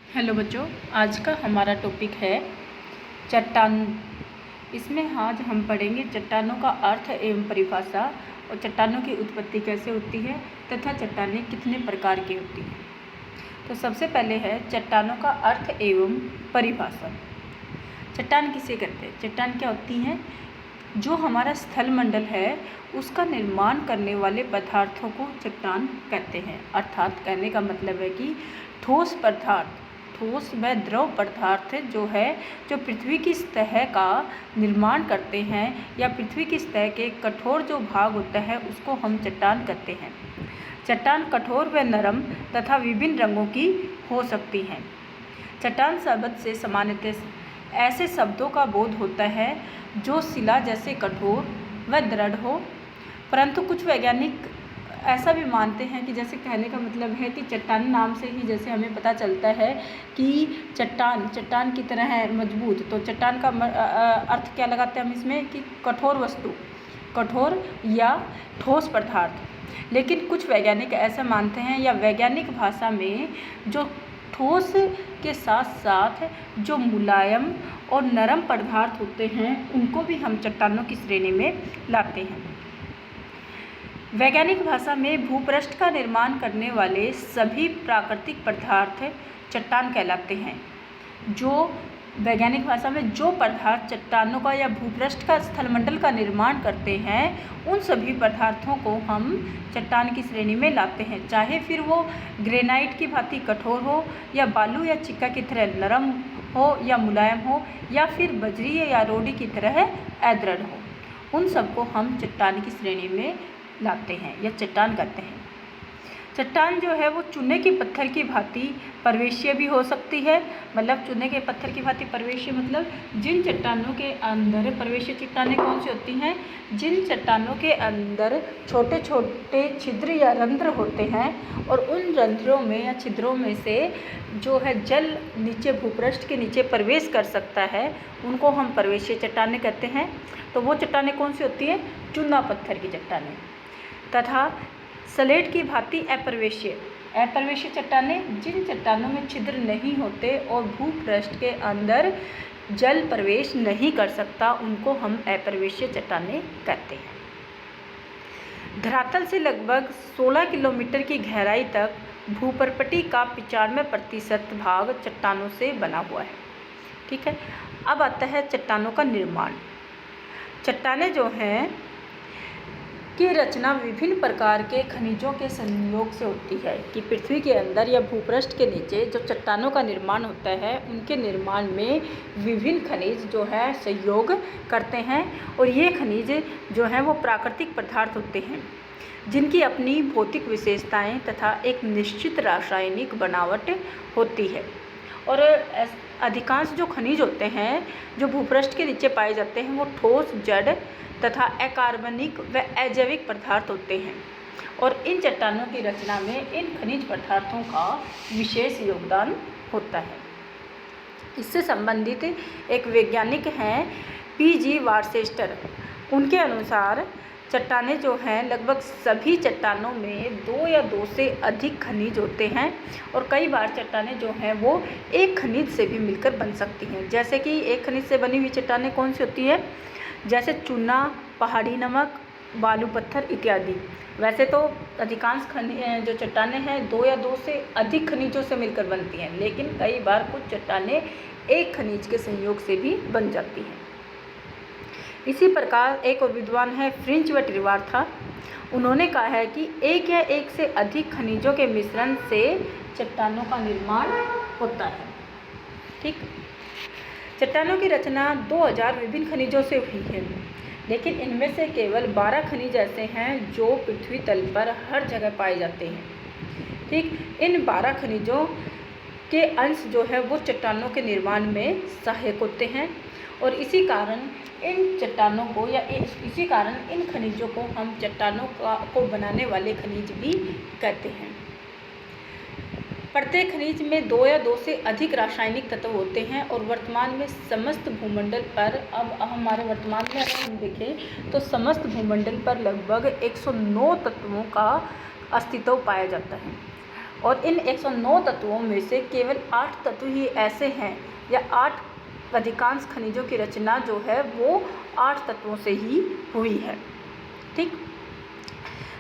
Hello बच्चों, आज का हमारा टॉपिक है चट्टान। इसमें आज हम पढ़ेंगे चट्टानों का अर्थ एवं परिभाषा और चट्टानों की उत्पत्ति कैसे होती है तथा चट्टानें कितने प्रकार की होती हैं। तो सबसे पहले है चट्टानों का अर्थ एवं परिभाषा। चट्टान किसे कहते हैं? चट्टान क्या होती हैं? जो हमारा स्थल मंडल है उसका निर्माण करने वाले पदार्थों को चट्टान कहते हैं। अर्थात कहने का मतलब है कि ठोस पदार्थ, ठोस व द्रव पदार्थ जो पृथ्वी की सतह का निर्माण करते हैं या पृथ्वी की सतह के कठोर जो भाग होता है उसको हम चट्टान कहते हैं। चट्टान कठोर व नरम तथा विभिन्न रंगों की हो सकती हैं। चट्टान शब्द से सामान्यतः ऐसे शब्दों का बोध होता है जो शिला जैसे कठोर व दृढ़ हो, परंतु कुछ वैज्ञानिक ऐसा भी मानते हैं कि जैसे कहने का मतलब है कि चट्टान नाम से ही जैसे हमें पता चलता है कि चट्टान की तरह है मजबूत, तो चट्टान का अर्थ क्या लगाते हैं हम इसमें कि कठोर वस्तु, कठोर या ठोस पदार्थ। लेकिन कुछ वैज्ञानिक ऐसा मानते हैं या वैज्ञानिक भाषा में जो ठोस के साथ साथ जो मुलायम और नरम पदार्थ होते हैं उनको भी हम चट्टानों की श्रेणी में लाते हैं। वैज्ञानिक भाषा में भूपृष्ठ का निर्माण करने वाले सभी प्राकृतिक पदार्थ चट्टान कहलाते हैं। जो वैज्ञानिक भाषा में जो पदार्थ चट्टानों का या भूपृष्ठ का स्थलमंडल का निर्माण करते हैं उन सभी पदार्थों को हम चट्टान की श्रेणी में लाते हैं, चाहे फिर वो ग्रेनाइट की भांति कठोर हो या बालू या चिक्का की तरह नरम हो या मुलायम हो या फिर बजरी या रोडी की तरह अदृढ़ हो। उन सबको हम चट्टान की श्रेणी में लाते हैं या चट्टान कहते हैं। चट्टान जो है वो चूने के पत्थर की भांति प्रवेशीय भी हो सकती है। मतलब चूने के पत्थर की भांति प्रवेशीय मतलब जिन चट्टानों के अंदर प्रवेशीय चट्टानें कौन सी होती हैं? जिन चट्टानों के अंदर छोटे छोटे छिद्र या रंध्र होते हैं और उन रंध्रों में या छिद्रों में से जो है जल नीचे भूपृष्ठ के नीचे प्रवेश कर सकता है उनको हम प्रवेशीय चट्टानें कहते हैं। तो वो चट्टानें कौन सी होती हैं? चूना पत्थर की चट्टानें। तथा स्लेट की भांति अप्रवेशीय चट्टानें जिन चट्टानों में छिद्र नहीं होते और भूपृष्ठ के अंदर जल प्रवेश नहीं कर सकता उनको हम अप्रवेशीय चट्टानें कहते हैं। धरातल से लगभग 16 किलोमीटर की गहराई तक भूपर्पटी का 95% भाग चट्टानों से बना हुआ है। ठीक है, अब आता है चट्टानों का निर्माण। चट्टानें जो हैं की रचना विभिन्न प्रकार के खनिजों के संयोग से होती है कि पृथ्वी के अंदर या भूपृष्ठ के नीचे जो चट्टानों का निर्माण होता है उनके निर्माण में विभिन्न खनिज जो है सहयोग करते हैं और ये खनिज जो हैं वो प्राकृतिक पदार्थ होते हैं जिनकी अपनी भौतिक विशेषताएं तथा एक निश्चित रासायनिक बनावट होती है। और अधिकांश जो खनिज होते हैं जो भूपृष्ठ के नीचे पाए जाते हैं वो ठोस, जड़ तथा अकार्बनिक व अजैविक पदार्थ होते हैं और इन चट्टानों की रचना में इन खनिज पदार्थों का विशेष योगदान होता है। इससे संबंधित एक वैज्ञानिक हैं पी.जी. वार्सेस्टर। उनके अनुसार चट्टानें जो हैं लगभग सभी चट्टानों में 2 या 2 से अधिक खनिज होते हैं और कई बार चट्टानें जो हैं वो एक खनिज से भी मिलकर बन सकती हैं। जैसे कि एक खनिज से बनी हुई चट्टानें कौन सी होती है? जैसे चूना, पहाड़ी नमक, बालू पत्थर इत्यादि। वैसे तो अधिकांश खनिज जो चट्टानें हैं 2 या 2 से अधिक खनिजों से मिलकर बनती हैं, लेकिन कई बार कुछ चट्टानें एक खनिज के संयोग से भी बन जाती हैं। इसी प्रकार एक और विद्वान है फ्रिंच व ट्रिवार्था। उन्होंने कहा है कि एक या एक से अधिक खनिजों के मिश्रण से चट्टानों का निर्माण होता है। ठीक, चट्टानों की रचना 2000 विभिन्न खनिजों से हुई है, लेकिन इनमें से केवल 12 खनिज ऐसे हैं जो पृथ्वी तल पर हर जगह पाए जाते हैं। ठीक, इन 12 खनिजों के अंश जो है वो चट्टानों के निर्माण में सहायक होते हैं और इसी कारण इन खनिजों को हम चट्टानों को बनाने वाले खनिज भी कहते हैं। प्रत्येक खनिज में 2 या 2 से अधिक रासायनिक तत्व होते हैं और वर्तमान में समस्त भूमंडल पर हमारे वर्तमान में अगर हम देखें तो समस्त भूमंडल पर लगभग 109 तत्वों का अस्तित्व पाया जाता है और इन 109 तत्वों में से केवल 8 तत्व ही ऐसे हैं, या 8 अधिकांश खनिजों की रचना जो है वो 8 तत्वों से ही हुई है। ठीक,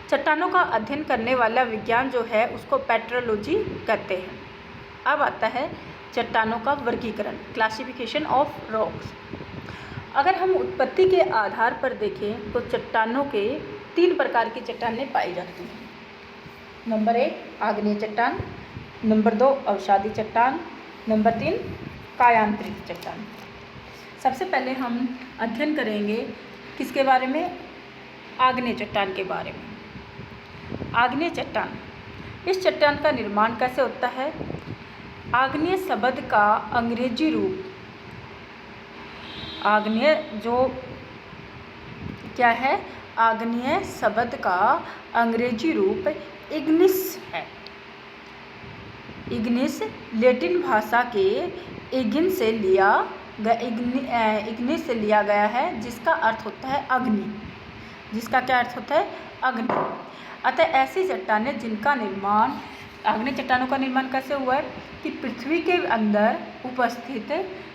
चट्टानों का अध्ययन करने वाला विज्ञान जो है उसको पेट्रोलॉजी कहते हैं। अब आता है चट्टानों का वर्गीकरण, क्लासिफिकेशन ऑफ रॉक्स। अगर हम उत्पत्ति के आधार पर देखें तो चट्टानों के 3 प्रकार की चट्टानें पाई जाती हैं। नंबर 1 आग्नेय चट्टान, नंबर 2 अवसादी चट्टान, नंबर 3 कायांतरित चट्टान। सबसे पहले हम अध्ययन करेंगे किसके बारे में? आग्नेय चट्टान के बारे में। आग्नेय चट्टान, इस चट्टान का निर्माण कैसे होता है? आग्नेय शब्द का अंग्रेजी रूप, आग्नेय जो क्या है, आग्नेय शब्द का अंग्रेजी रूप इग्निस है। इग्निस लैटिन भाषा के इग्न से इग्निस से लिया गया है, जिसका अर्थ होता है अग्नि। जिसका क्या अर्थ होता है? अग्नि। अतः ऐसी चट्टानें जिनका निर्माण, आग्नेय चट्टानों का निर्माण कैसे हुआ है कि पृथ्वी के अंदर उपस्थित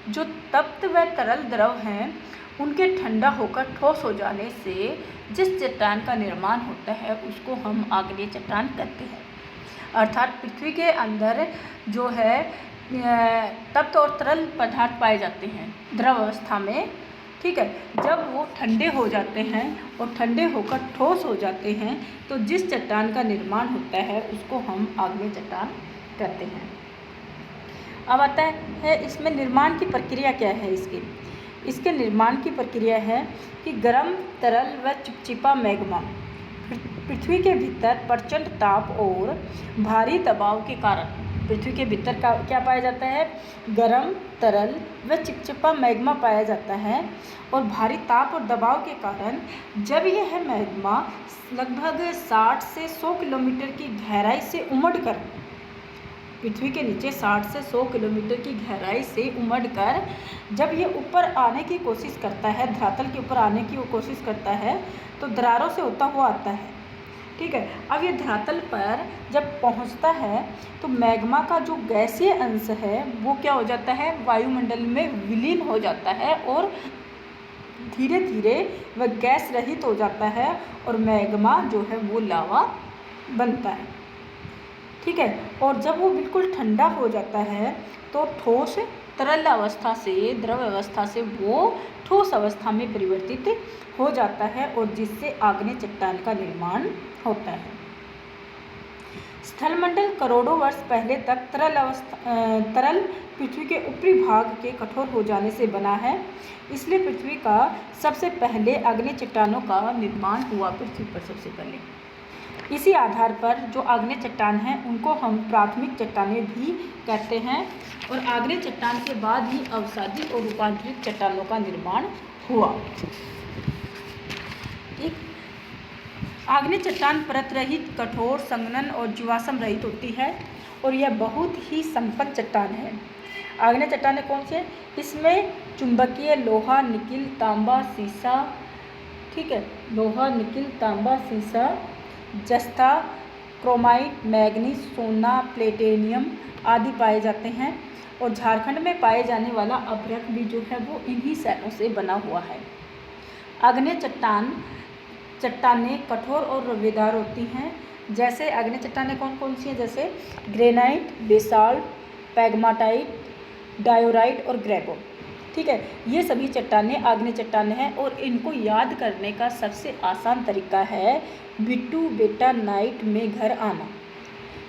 जो तप्त व तरल द्रव हैं उनके ठंडा होकर ठोस हो जाने से जिस चट्टान का निर्माण होता है उसको हम आग्नेय चट्टान कहते हैं। अर्थात पृथ्वी के अंदर जो है तप्त और तरल पदार्थ पाए जाते हैं द्रव अवस्था में। ठीक है, जब वो ठंडे हो जाते हैं और ठंडे होकर ठोस हो जाते हैं तो जिस चट्टान का निर्माण होता है उसको हम आग्नेय चट्टान कहते हैं। अब आता है इसमें निर्माण की प्रक्रिया क्या है। इसके निर्माण की प्रक्रिया है कि गर्म, तरल व चिपचिपा मैग्मा पृथ्वी के भीतर प्रचंड ताप और भारी दबाव के कारण, पृथ्वी के भीतर का क्या पाया जाता है? गर्म, तरल व चिपचिपा मैग्मा पाया जाता है। और भारी ताप और दबाव के कारण जब यह मैग्मा लगभग 60 से 100 किलोमीटर की गहराई से उमड़कर, पृथ्वी के नीचे 60 से 100 किलोमीटर की गहराई से उमड़कर जब ये ऊपर आने की कोशिश करता है, धरातल के ऊपर आने की वो कोशिश करता है, तो दरारों से होता हुआ आता है। ठीक है, अब ये धरातल पर जब पहुंचता है तो मैग्मा का जो गैसीय अंश है वो क्या हो जाता है? वायुमंडल में विलीन हो जाता है और धीरे धीरे वह गैस रहित हो जाता है और मैग्मा जो है वो लावा बनता है। ठीक है, और जब वो बिल्कुल ठंडा हो जाता है तो ठोस तरल अवस्था से, द्रव अवस्था से वो ठोस अवस्था में परिवर्तित हो जाता है और जिससे आग्नेय चट्टान का निर्माण होता है। स्थलमंडल करोड़ों वर्ष पहले तक तरल पृथ्वी के ऊपरी भाग के कठोर हो जाने से बना है, इसलिए पृथ्वी का सबसे पहले आग्नेय चट्टानों का निर्माण हुआ पृथ्वी पर सबसे पहले। इसी आधार पर जो आग्नेय चट्टान हैं उनको हम प्राथमिक चट्टानें भी कहते हैं और आग्नेय चट्टान के बाद ही अवसादी और रूपांतरित चट्टानों का निर्माण हुआ। एक आग्नेय चट्टान परत रहित, कठोर, संघनन और जीवाश्म रहित होती है और यह बहुत ही संपन्न चट्टान है। आग्नेय चट्टानें कौन से? इसमें चुंबकीय लोहा, निकिल, तांबा, सीसा, ठीक है, लोहा, निकिल, तांबा, सीसा, जस्ता, क्रोमाइट, मैग्नीज, सोना, प्लेटिनियम आदि पाए जाते हैं और झारखंड में पाए जाने वाला अभ्रक भी जो है वो इन्हीं शैलों से बना हुआ है। आग्नेय चट्टानें कठोर और रवेदार होती हैं। जैसे आग्नेय चट्टानें कौन कौन सी हैं? जैसे ग्रेनाइट, बेसाल्ट, पैग्माटाइट, डायोराइट और ग्रेबो। ठीक है, ये सभी चट्टानें आग्नेय चट्टानें हैं और इनको याद करने का सबसे आसान तरीका है बिट्टू बेटा नाइट में घर आना।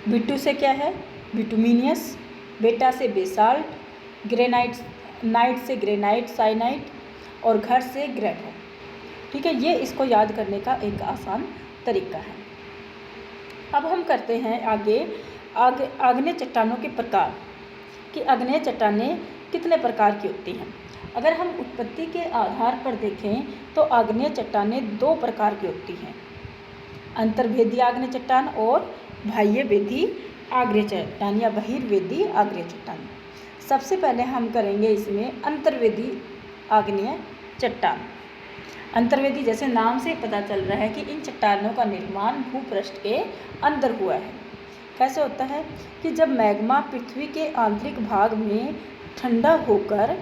बिट्टू से क्या है? बिटुमिनियस, बेटा से बेसाल्ट, ग्रेनाइट, नाइट से ग्रेनाइट साइनाइट और घर से ग्रेबो। ठीक है, ये इसको याद करने का एक आसान तरीका है। अब हम करते हैं आगे आग्नेय चट्टानों के प्रकार कि आग्नेय चट्टानें कितने प्रकार की होती हैं। अगर हम उत्पत्ति के आधार पर देखें तो आग्नेय चट्टानें 2 प्रकार की होती हैं, अंतर्भेदी आग्नेय चट्टान और बाह्यभेदी आग्नेय चट्टान या बहिर्वेदी आग्नेय चट्टान। सबसे पहले हम करेंगे इसमें अंतर्वेदी आग्नेय चट्टान। अंतर्वेदी, जैसे नाम से पता चल रहा है कि इन चट्टानों का निर्माण भूपृष्ठ के अंदर हुआ है। कैसे होता है कि जब मैग्मा पृथ्वी के आंतरिक भाग में ठंडा होकर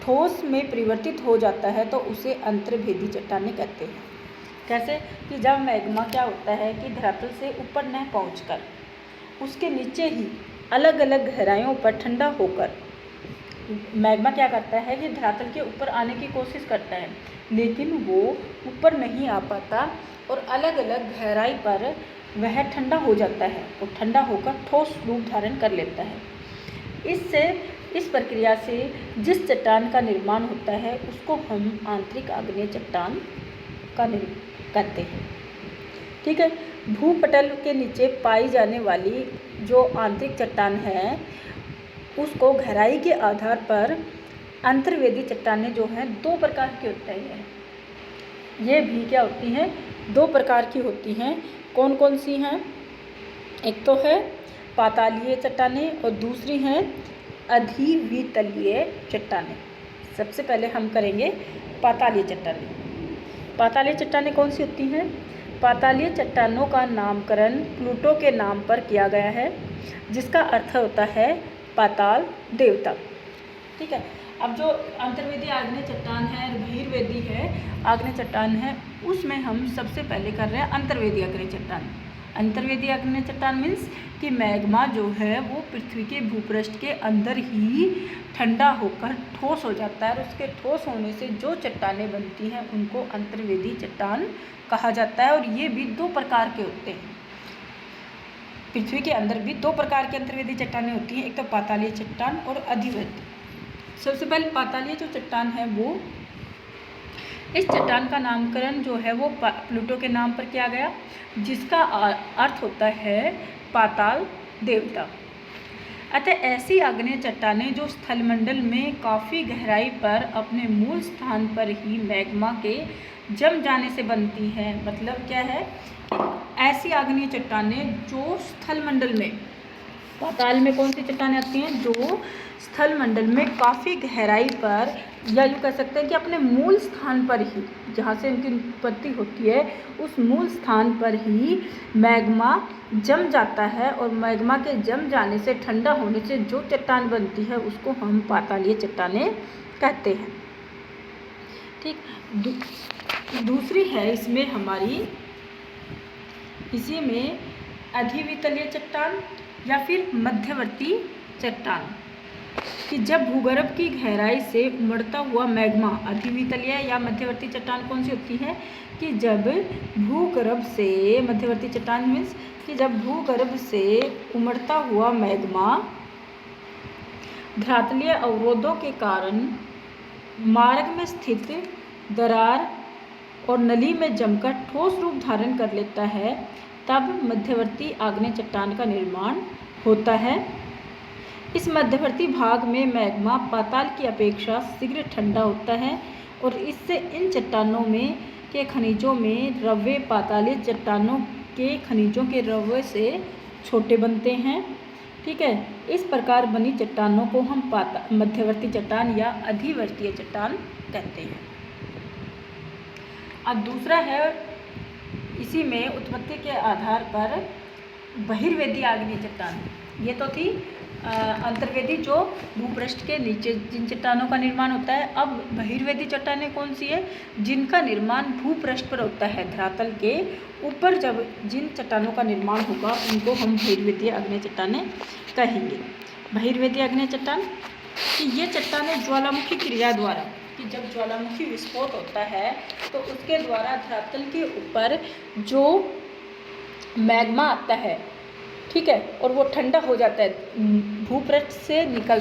ठोस में परिवर्तित हो जाता है तो उसे अंतर्वेदी चट्टानें कहते हैं। कैसे कि जब मैग्मा क्या होता है कि धरातल से ऊपर न पहुंचकर उसके नीचे ही अलग अलग गहराइयों पर ठंडा होकर मैग्मा क्या करता है कि धरातल के ऊपर आने की कोशिश करता है, लेकिन वो ऊपर नहीं आ पाता और अलग अलग गहराई पर वह ठंडा हो जाता है और ठंडा होकर ठोस रूप धारण कर लेता है। इस प्रक्रिया से जिस चट्टान का निर्माण होता है उसको हम आंतरिक आग्नेय चट्टान का कहते हैं। ठीक है, भूपटल के नीचे पाई जाने वाली जो आंतरिक चट्टान है उसको गहराई के आधार पर अंतर्वेदी चट्टानें जो हैं 2 प्रकार की होती हैं। ये भी क्या होती हैं, 2 प्रकार की होती हैं। कौन कौन सी हैं? एक तो है पातालीय चट्टानें और दूसरी हैं अधिवितलीय चट्टानें। सबसे पहले हम करेंगे पातालीय चट्टानें। पातालीय चट्टानें कौन सी होती हैं? पातालीय चट्टानों का नामकरण प्लूटो के नाम पर किया गया है, जिसका अर्थ होता है पाताल देवता। ठीक है, अब जो अंतर्वेदी आग्नेय चट्टान है, बहिर्वेदी है आग्नेय चट्टान है, उसमें हम सबसे पहले कर रहे हैं अंतर्वेदी आग्नेय चट्टान। अंतर्वेदी आग्नेय चट्टान मीन्स कि मैग्मा जो है वो पृथ्वी के भूपृष्ठ के अंदर ही ठंडा होकर ठोस हो जाता है और उसके ठोस होने से जो चट्टानें बनती हैं उनको अंतर्वेदी चट्टान कहा जाता है। और ये भी 2 प्रकार के होते हैं। पृथ्वी के अंदर भी 2 प्रकार की अंतर्वेदी चट्टानें होती हैं, एक तो पातालीय चट्टान और अधिवेदी। सबसे पहले पातालीय जो चट्टान है वो, इस चट्टान का नामकरण जो है वो प्लूटो के नाम पर किया गया, जिसका अर्थ होता है पाताल देवता। अतः ऐसी आग्नेय चट्टानें जो स्थलमंडल में काफ़ी गहराई पर अपने मूल स्थान पर ही मैग्मा के जम जाने से बनती हैं। मतलब क्या है, ऐसी आग्नेय चट्टानें जो स्थलमंडल में, पाताल में कौन सी चट्टानें आती हैं, जो स्थलमंडल में काफ़ी गहराई पर, या यूँ कह सकते हैं कि अपने मूल स्थान पर ही, जहाँ से उनकी उत्पत्ति होती है उस मूल स्थान पर ही मैग्मा जम जाता है और मैग्मा के जम जाने से, ठंडा होने से जो चट्टान बनती है उसको हम पातालीय चट्टानें कहते हैं। ठीक, दूसरी है इसमें हमारी, इसी में अधिवितलीय चट्टान या फिर मध्यवर्ती चट्टान, कि जब भूगर्भ की गहराई से उमड़ता हुआ मैग्मा, अधिवितलीय या मध्यवर्ती चट्टान कौन सी होती है कि जब भूगर्भ से, मध्यवर्ती चट्टान मीन्स कि जब भूगर्भ से उमड़ता हुआ मैग्मा धरातलीय अवरोधों के कारण मार्ग में स्थित दरार और नली में जमकर ठोस रूप धारण कर लेता है, तब मध्यवर्ती आग्नेय चट्टान का निर्माण होता है। इस मध्यवर्ती भाग में मैग्मा पाताल की अपेक्षा शीघ्र ठंडा होता है और इससे इन चट्टानों में के खनिजों में रवे पातालीय चट्टानों के खनिजों के रवे से छोटे बनते हैं। ठीक है, इस प्रकार बनी चट्टानों को हम मध्यवर्ती चट्टान या अधिवर्तीय चट्टान कहते हैं। अब दूसरा है, इसी में उत्पत्ति के आधार पर बहिर्वेदी आग्नेय चट्टान। ये तो थी अंतर्वेदी जो भूपृष्ठ के नीचे जिन चट्टानों का निर्माण होता है। अब बहिर्वेदी चट्टानें कौन सी है, जिनका निर्माण भूपृष्ठ पर होता है, धरातल के ऊपर जब जिन चट्टानों का निर्माण होगा उनको हम बहिर्वेदी आग्नेय चट्टानें कहेंगे। बहिर्वेदी आग्नेय चट्टान कि ये चट्टानें ज्वालामुखी क्रिया द्वारा, कि जब ज्वालामुखी विस्फोट होता है तो उसके द्वारा धरातल के ऊपर जो मैग्मा आता है, ठीक है, और वो ठंडा हो जाता है, भूपृष्ठ से निकल